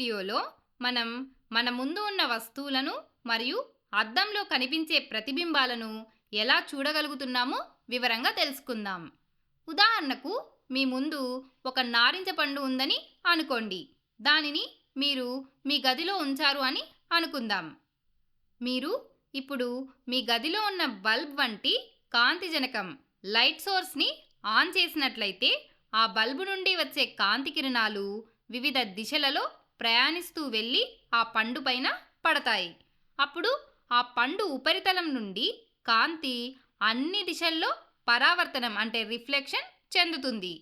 వీడియోలో మనం మన ముందు ఉన్న వస్తువులను మరియు అద్దంలో కనిపించే ప్రతిబింబాలను ఎలా చూడగలుగుతున్నామో వివరంగా తెలుసుకుందాం. ఉదాహరణకు మీ ముందు ఒక నారింజ పండు ఉందని అనుకోండి. దానిని మీరు మీ గదిలో ఉంచారు అని అనుకుందాం. మీరు ఇప్పుడు మీ గదిలో ఉన్న బల్బ్ వంటి కాంతిజనకం లైట్ సోర్స్ని ఆన్ చేసినట్లయితే ఆ బల్బు నుండి వచ్చే కాంతి కిరణాలు వివిధ దిశలలో ప్రయాణిస్తూ వెళ్ళి ఆ పండు పైన పడతాయి. అప్పుడు ఆ పండు ఉపరితలం నుండి కాంతి అన్ని దిశల్లో పరావర్తనం అంటే రిఫ్లెక్షన్ చెందుతుంది.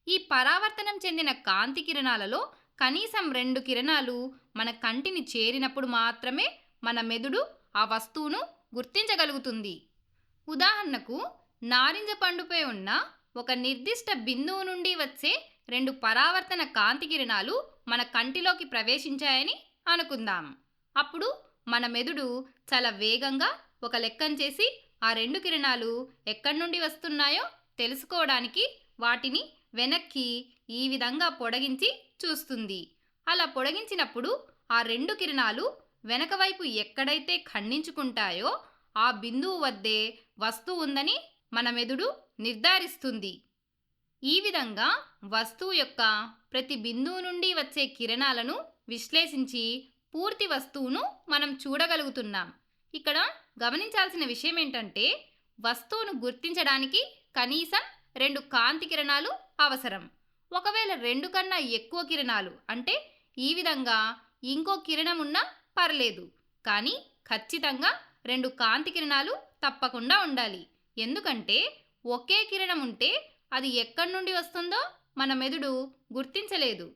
ఈ పరావర్తనం చెందిన కాంతి కిరణాలలో కనీసం 2 కిరణాలు మన కంటిని చేరినప్పుడు మాత్రమే మన మెదడు ఆ వస్తువును గుర్తించగలుగుతుంది. ఉదాహరణకు నారింజ పండుపై ఉన్న ఒక నిర్దిష్ట బిందువు నుండి వచ్చే 2 పరావర్తన కాంతి కిరణాలు మన కంటిలోకి ప్రవేశించాయని అనుకుందాం. అప్పుడు మన మెదడు చాలా వేగంగా ఒక లెక్కను చేసి ఆ 2 కిరణాలు ఎక్కడి నుండి వస్తున్నాయో తెలుసుకోవడానికి వాటిని వెనక్కి ఈ విధంగా పొడిగించి చూస్తుంది. అలా పొడిగించినప్పుడు ఆ 2 కిరణాలు వెనక వైపు ఎక్కడైతే ఖండించుకుంటాయో ఆ బిందువు వద్దే వస్తువు ఉందని మన మెదడు నిర్ధారిస్తుంది. ఈ విధంగా వస్తువు యొక్క ప్రతి బిందువు నుండి వచ్చే కిరణాలను విశ్లేషించి పూర్తి వస్తువును మనం చూడగలుగుతున్నాం. ఇక్కడ గమనించాల్సిన విషయం ఏంటంటే వస్తువును గుర్తించడానికి కనీసం 2 కాంతి కిరణాలు అవసరం. ఒకవేళ 2 కన్నా ఎక్కువ కిరణాలు అంటే ఈ విధంగా ఇంకో కిరణం ఉన్నా పర్లేదు, కానీ ఖచ్చితంగా 2 కాంతి కిరణాలు తప్పకుండా ఉండాలి. ఎందుకంటే ఒకే కిరణం ఉంటే అది ఎక్కడి నుండి వస్తుందో మన మెదడు గుర్తించలేదు.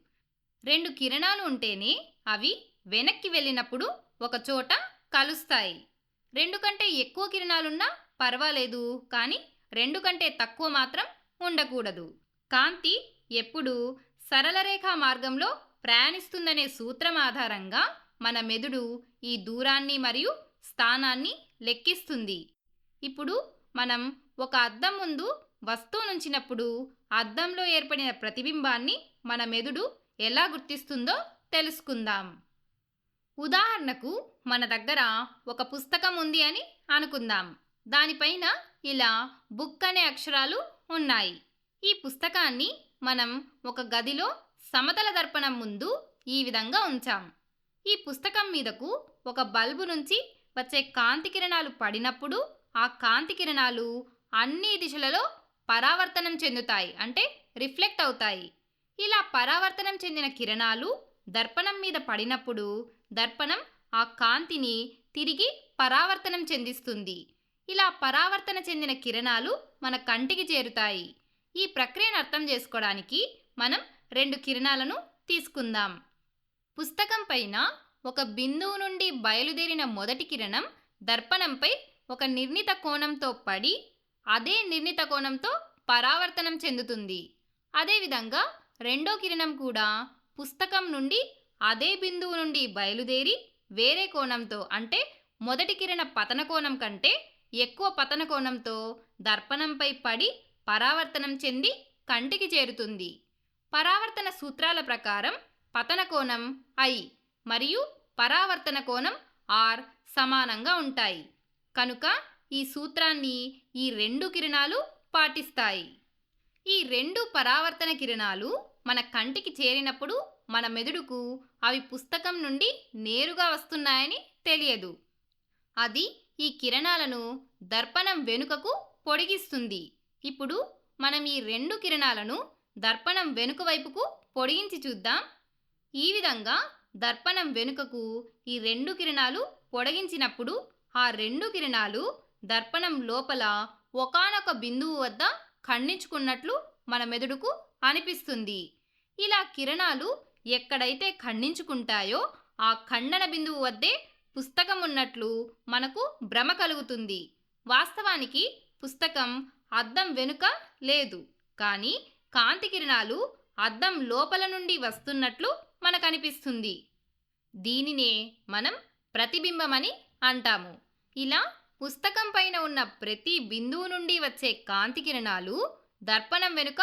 2 కిరణాలు ఉంటేనే అవి వెనక్కి వెళ్ళినప్పుడు ఒక చోట కలుస్తాయి. 2 కంటే ఎక్కువ కిరణాలున్నా పర్వాలేదు, కానీ 2 కంటే తక్కువ మాత్రం ఉండకూడదు. కాంతి ఎప్పుడు సరళ రేఖా మార్గంలో ప్రయాణిస్తుందనే సూత్రం ఆధారంగా మన మెదడు ఈ దూరాన్ని మరియు స్థానాన్ని లెక్కిస్తుంది. ఇప్పుడు మనం ఒక అద్దం ముందు వస్తువునుంచినప్పుడు అద్దంలో ఏర్పడిన ప్రతిబింబాన్ని మన మెదడు ఎలా గుర్తిస్తుందో తెలుసుకుందాం. ఉదాహరణకు మన దగ్గర ఒక పుస్తకం ఉంది అని అనుకుందాం. దానిపైన ఇలా బుక్ అనే అక్షరాలు ఉన్నాయి. ఈ పుస్తకాన్ని మనం ఒక గదిలో సమతల దర్పణం ముందు ఈ విధంగా ఉంచాం. ఈ పుస్తకం మీదకు ఒక బల్బు నుంచి వచ్చే కాంతి కిరణాలు పడినప్పుడు ఆ కాంతి కిరణాలు అన్ని దిశలలో పరావర్తనం చెందుతాయి, అంటే రిఫ్లెక్ట్ అవుతాయి. ఇలా పరావర్తనం చెందిన కిరణాలు దర్పణం మీద పడినప్పుడు దర్పణం ఆ కాంతిని తిరిగి పరావర్తనం చెందిస్తుంది. ఇలా పరావర్తన చెందిన కిరణాలు మన కంటికి చేరుతాయి. ఈ ప్రక్రియను అర్థం చేసుకోవడానికి మనం 2 కిరణాలను తీసుకుందాం. పుస్తకం పైన ఒక బిందువు నుండి బయలుదేరిన మొదటి కిరణం దర్పణంపై ఒక నిర్ణీత కోణంతో పడి అదే నిర్ణీత కోణంతో పరావర్తనం చెందుతుంది. అదేవిధంగా రెండో కిరణం కూడా పుస్తకం నుండి అదే బిందువు నుండి బయలుదేరి వేరే కోణంతో అంటే మొదటి కిరణ పతన కోణం కంటే ఎక్కువ పతన కోణంతో దర్పణంపై పడి పరావర్తనం చెంది కంటికి చేరుతుంది. పరావర్తన సూత్రాల ప్రకారం పతన కోణం I మరియు పరావర్తన కోణం R సమానంగా ఉంటాయి. కనుక ఈ సూత్రాన్ని ఈ 2 కిరణాలు పాటిస్తాయి. ఈ 2 పరావర్తన కిరణాలు మన కంటికి చేరినప్పుడు మన మెదడుకు అవి పుస్తకం నుండి నేరుగా వస్తున్నాయని తెలియదు. అది ఈ కిరణాలను దర్పణం వెనుకకు పొడిగిస్తుంది. ఇప్పుడు మనం ఈ 2 కిరణాలను దర్పణం వెనుక వైపుకు పొడిగించి చూద్దాం. ఈ విధంగా దర్పణం వెనుకకు ఈ 2 కిరణాలు పొడిగించినప్పుడు ఆ 2 కిరణాలు దర్పణం లోపల ఒకానొక బిందువు వద్ద ఖండించుకున్నట్లు మన మెదడుకు అనిపిస్తుంది. ఇలా కిరణాలు ఎక్కడైతే ఖండించుకుంటాయో ఆ ఖండన బిందువు వద్దే పుస్తకం ఉన్నట్లు మనకు భ్రమ కలుగుతుంది. వాస్తవానికి పుస్తకం అద్దం వెనుక లేదు, కానీ కాంతి కిరణాలు అద్దం లోపల నుండి వస్తున్నట్లు మనకు అనిపిస్తుంది. దీనినే మనం ప్రతిబింబమని అంటాము. ఇలా పుస్తకం పైన ఉన్న ప్రతి బిందువు నుండి వచ్చే కాంతి కిరణాలు దర్పణం వెనుక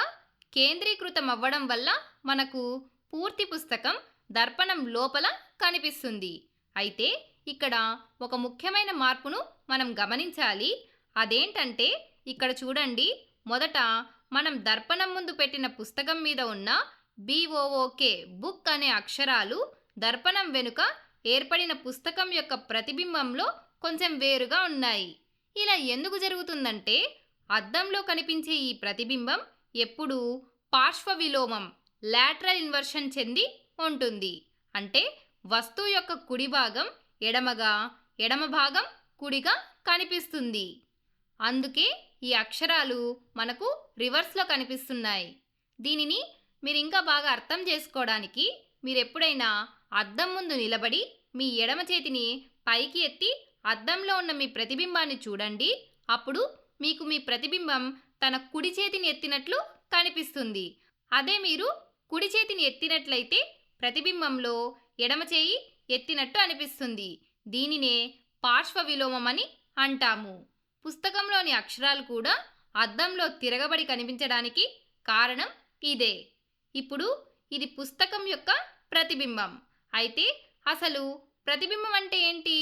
కేంద్రీకృతం అవ్వడం వల్ల మనకు పూర్తి పుస్తకం దర్పణం లోపల కనిపిస్తుంది. అయితే ఇక్కడ ఒక ముఖ్యమైన మార్పును మనం గమనించాలి. అదేంటంటే ఇక్కడ చూడండి, మొదట మనం దర్పణం ముందు పెట్టిన పుస్తకం మీద ఉన్న BOOK బుక్ అనే అక్షరాలు దర్పణం వెనుక ఏర్పడిన పుస్తకం యొక్క ప్రతిబింబంలో కొంచెం వేరుగా ఉన్నాయి. ఇలా ఎందుకు జరుగుతుందంటే అద్దంలో కనిపించే ఈ ప్రతిబింబం ఎప్పుడూ పార్శ్వ విలోమం లాటరల్ ఇన్వర్షన్ చెంది ఉంటుంది. అంటే వస్తువు యొక్క కుడి భాగం ఎడమగా, ఎడమ భాగం కుడిగా కనిపిస్తుంది. అందుకే ఈ అక్షరాలు మనకు రివర్స్లో కనిపిస్తున్నాయి. దీనిని మీరు ఇంకా బాగా అర్థం చేసుకోవడానికి మీరు ఎప్పుడైనా అద్దం ముందు నిలబడి మీ ఎడమ చేతిని పైకి ఎత్తి అద్దంలో ఉన్న మీ ప్రతిబింబాన్ని చూడండి. అప్పుడు మీకు మీ ప్రతిబింబం తన కుడి చేతిని ఎత్తినట్లు కనిపిస్తుంది. అదే మీరు కుడి చేతిని ఎత్తినట్లయితే ప్రతిబింబంలో ఎడమ చేయి ఎత్తినట్టు అనిపిస్తుంది. దీనినే పార్శ్వ విలోమం అని అంటాము. పుస్తకంలోని అక్షరాలు కూడా అద్దంలో తిరగబడి కనిపించడానికి కారణం ఇదే. ఇప్పుడు ఇది పుస్తకం యొక్క ప్రతిబింబం. అయితే అసలు ప్రతిబింబం అంటే ఏంటి?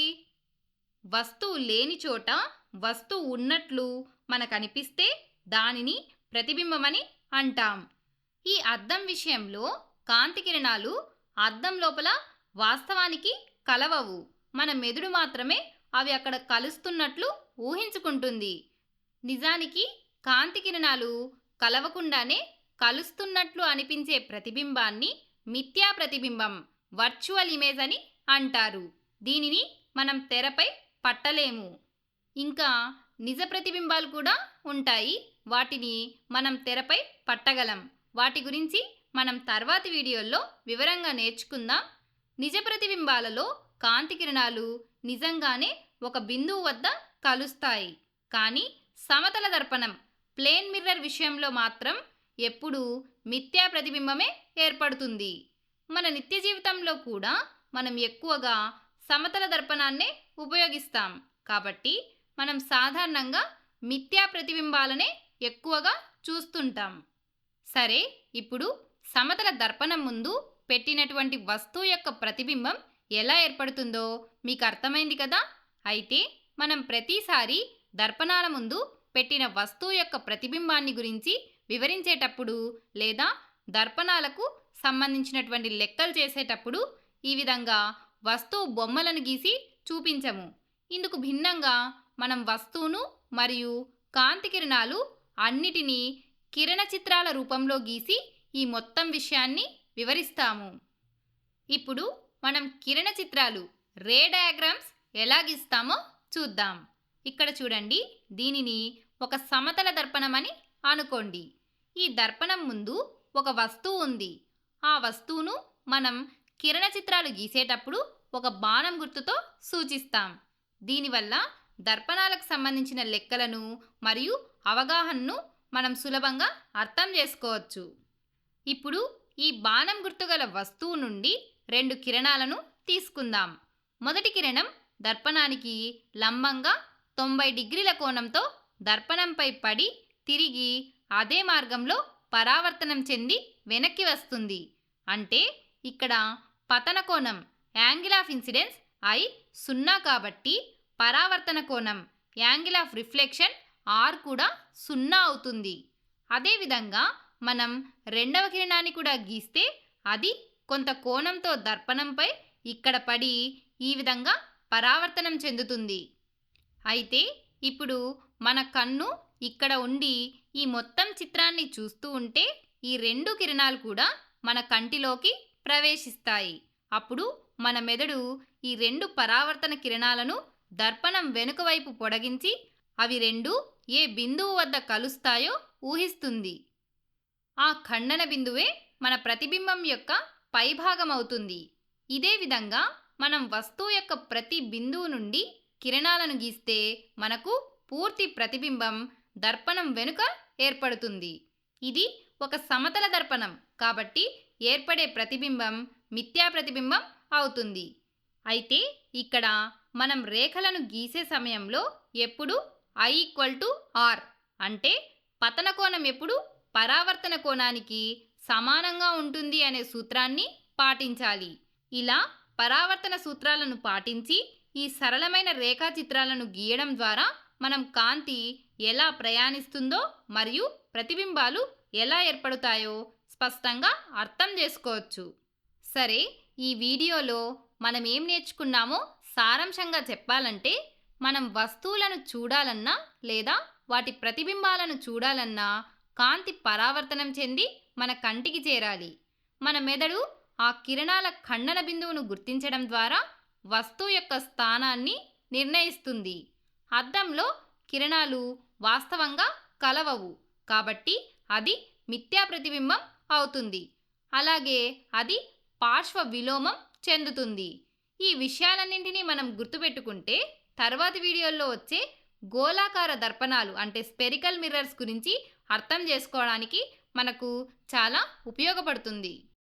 వస్తువు లేని చోట వస్తువు ఉన్నట్లు మనకు అనిపిస్తే దానిని ప్రతిబింబమని అంటాం. ఈ అద్దం విషయంలో కాంతి కిరణాలు అద్దం లోపల వాస్తవానికి కలవవు. మన మెదడు మాత్రమే అవి అక్కడ కలుస్తున్నట్లు ఊహించుకుంటుంది. నిజానికి కాంతి కిరణాలు కలవకుండానే కలుస్తున్నట్లు అనిపించే ప్రతిబింబాన్ని మిథ్యా ప్రతిబింబం, వర్చువల్ ఇమేజ్ అని అంటారు. దీనిని మనం తెరపై పట్టలేము. ఇంకా నిజ ప్రతిబింబాలు కూడా ఉంటాయి. వాటిని మనం తెరపై పట్టగలం. వాటి గురించి మనం తర్వాతి వీడియోల్లో వివరంగా నేర్చుకుందాం. నిజ ప్రతిబింబాలలో కాంతి కిరణాలు నిజంగానే ఒక బిందువు వద్ద కలుస్తాయి. కానీ సమతల దర్పణం, ప్లేన్ మిర్రర్ విషయంలో మాత్రం ఎప్పుడూ మిథ్యా ప్రతిబింబమే ఏర్పడుతుంది. మన నిత్య జీవితంలో కూడా మనం ఎక్కువగా సమతల దర్పణాన్నే ఉపయోగిస్తాం. కాబట్టి మనం సాధారణంగా మిథ్యా ప్రతిబింబాలనే ఎక్కువగా చూస్తుంటాం. సరే, ఇప్పుడు సమతల దర్పణం ముందు పెట్టినటువంటి వస్తువు యొక్క ప్రతిబింబం ఎలా ఏర్పడుతుందో మీకు అర్థమైంది కదా. అయితే మనం ప్రతిసారి దర్పణాల ముందు పెట్టిన వస్తువు యొక్క ప్రతిబింబాన్ని గురించి వివరించేటప్పుడు లేదా దర్పణాలకు సంబంధించినటువంటి లెక్కలు చేసేటప్పుడు ఈ విధంగా వస్తువు బొమ్మలను గీసి చూపించము. ఇందుకు భిన్నంగా మనం వస్తువును మరియు కాంతి కిరణాలు అన్నిటినీ కిరణ చిత్రాల రూపంలో గీసి ఈ మొత్తం విషయాన్ని వివరిస్తాము. ఇప్పుడు మనం కిరణ చిత్రాలు, రే డయాగ్రామ్స్ ఎలా గీస్తామో చూద్దాం. ఇక్కడ చూడండి, దీనిని ఒక సమతల దర్పణం అని అనుకోండి. ఈ దర్పణం ముందు ఒక వస్తువు ఉంది. ఆ వస్తువును మనం కిరణ చిత్రాలు గీసేటప్పుడు ఒక బాణం గుర్తుతో సూచిస్తాం. దీనివల్ల దర్పణాలకు సంబంధించిన లెక్కలను మరియు అవగాహనను మనం సులభంగా అర్థం చేసుకోవచ్చు. ఇప్పుడు ఈ బాణం గుర్తుగల వస్తువు నుండి 2 కిరణాలను తీసుకుందాం. మొదటి కిరణం దర్పణానికి లంబంగా 90 డిగ్రీల కోణంతో దర్పణంపై పడి తిరిగి అదే మార్గంలో పరావర్తనం చెంది వెనక్కి వస్తుంది. అంటే ఇక్కడ పతన కోణం, యాంగిల్ ఆఫ్ ఇన్సిడెన్స్ I 0 కాబట్టి పరావర్తన కోణం, యాంగిల్ ఆఫ్ రిఫ్లెక్షన్ R కూడా 0 అవుతుంది. అదేవిధంగా మనం రెండవ కిరణాన్ని కూడా గీస్తే అది కొంత కోణంతో దర్పణంపై ఇక్కడ పడి ఈ విధంగా పరావర్తనం చెందుతుంది. అయితే ఇప్పుడు మన కన్ను ఇక్కడ ఉండి ఈ మొత్తం చిత్రాన్ని చూస్తూ ఉంటే ఈ 2 కిరణాలు కూడా మన కంటిలోకి ప్రవేశిస్తాయి. అప్పుడు మన మెదడు ఈ 2 పరావర్తన కిరణాలను దర్పణం వెనుక వైపు పొడిగించి అవి 2 ఏ బిందువు వద్ద కలుస్తాయో ఊహిస్తుంది. ఆ ఖండన బిందువే మన ప్రతిబింబం యొక్క పైభాగం అవుతుంది. ఇదే విధంగా మనం వస్తువు యొక్క ప్రతి బిందువు నుండి కిరణాలను గీస్తే మనకు పూర్తి ప్రతిబింబం దర్పణం వెనుక ఏర్పడుతుంది. ఇది ఒక సమతల దర్పణం కాబట్టి ఏర్పడే ప్రతిబింబం మిథ్యా ప్రతిబింబం అవుతుంది. అయితే ఇక్కడ మనం రేఖలను గీసే సమయంలో ఎప్పుడు I = R అంటే పతన కోణం ఎప్పుడు పరావర్తన కోణానికి సమానంగా ఉంటుంది అనే సూత్రాన్ని పాటించాలి. ఇలా పరావర్తన సూత్రాలను పాటించి ఈ సరళమైన రేఖాచిత్రాలను గీయడం ద్వారా మనం కాంతి ఎలా ప్రయాణిస్తుందో మరియు ప్రతిబింబాలు ఎలా ఏర్పడతాయో స్పష్టంగా అర్థం చేసుకోవచ్చు. సరే, ఈ వీడియోలో మనం ఏం నేర్చుకున్నామో సారాంశంగా చెప్పాలంటే, మనం వస్తువులను చూడాలన్నా లేదా వాటి ప్రతిబింబాలను చూడాలన్నా కాంతి పరావర్తనం చెంది మన కంటికి చేరాలి. మన మెదడు ఆ కిరణాల ఖండన బిందువును గుర్తించడం ద్వారా వస్తువు యొక్క స్థానాన్ని నిర్ణయిస్తుంది. అద్దంలో కిరణాలు వాస్తవంగా కలవవు, కాబట్టి అది మిథ్యా ప్రతిబింబం అవుతుంది. అలాగే అది పార్శ్వ విలోమం చెందుతుంది. ఈ విషయాలన్నింటినీ మనం గుర్తుపెట్టుకుంటే తర్వాతి వీడియోల్లో వచ్చే గోళాకార దర్పణాలు అంటే స్పెరికల్ మిర్రర్స్ గురించి అర్థం చేసుకోవడానికి మనకు చాలా ఉపయోగపడుతుంది.